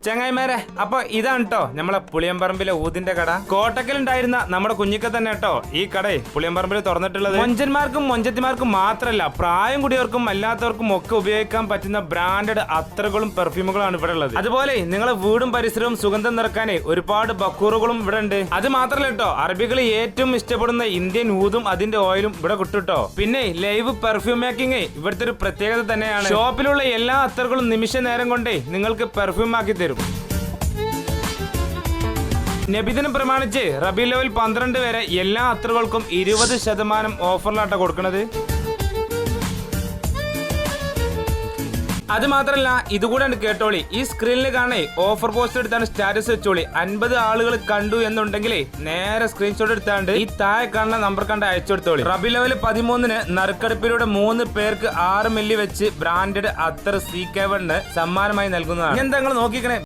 ചങ്ങായിമാരെ, അപ്പൊ ഇതാണ് കേട്ടോ നമ്മളെ പുളിയമ്പറമ്പിലെ ഊതിന്റെ കട. കോട്ടക്കലുണ്ടായിരുന്ന നമ്മുടെ കുഞ്ഞിക്ക തന്നെ കേട്ടോ ഈ കട പുളിയമ്പറമ്പിൽ തുറന്നിട്ടുള്ളത്. മൊഞ്ചന്മാർക്കും മൊഞ്ചത്തിമാർക്കും മാത്രമല്ല, പ്രായം കൂടിയവർക്കും അല്ലാത്തവർക്കും ഒക്കെ ഉപയോഗിക്കാൻ പറ്റുന്ന ബ്രാൻഡഡ് അത്തറുകളും പെർഫ്യൂമുകളാണ് ഇവിടെ ഉള്ളത്. അതുപോലെ നിങ്ങളെ വീടും പരിസരവും സുഗന്ധം നിറക്കാനേ ഒരുപാട് ബക്കൂറുകളും ഇവിടെ ഉണ്ട്. അത് മാത്രമല്ല കേട്ടോ, അറബികൾ ഏറ്റവും ഇഷ്ടപ്പെടുന്ന ഇന്ത്യൻ ഊതും അതിന്റെ ഓയിലും ഇവിടെ കിട്ടുട്ടോ. പിന്നെ ലൈവ് പെർഫ്യൂം മേക്കിംഗ് ഇവിടുത്തെ ഒരു പ്രത്യേകത തന്നെയാണ്. ഷോപ്പിലുള്ള എല്ലാ അത്തറുകളും നിമിഷ നേരം കൊണ്ടേ നിങ്ങൾക്ക് പെർഫ്യൂം ആക്കി തരും. നബിദിനം പ്രമാണിച്ച് റബീഉൽ അവ്വൽ 12 വരെ എല്ലാ അത്തറുകൾക്കും 20% ഓഫറിലാട്ടോ കൊടുക്കുന്നത്. അത് മാത്രല്ല, ഇതുകൂടെ കേട്ടോളി, ഈ സ്ക്രീനിൽ കാണേ ഓഫർ പോസ്റ്റ് എടുത്താണ് സ്റ്റാറ്റസ് വെച്ചോളി. 50 ആളുകൾ കണ്ടു എന്നുണ്ടെങ്കിൽ നേരെ സ്ക്രീൻഷോട്ട് എടുത്താണ്ട് ഈ താഴെ കാണുന്ന നമ്പർ കണ്ട് അയച്ചു കൊടുത്തോളി. റബീഉൽ അവ്വൽ 13 നറുക്കെടുപ്പിലൂടെ 3 പേർക്ക് 6 മില്ലി വെച്ച് ബ്രാൻഡഡ് അത്തർ CK1 സമ്മാനമായി നൽകുന്നതാണ്. എന്താ നിങ്ങൾ നോക്കിക്കണേ.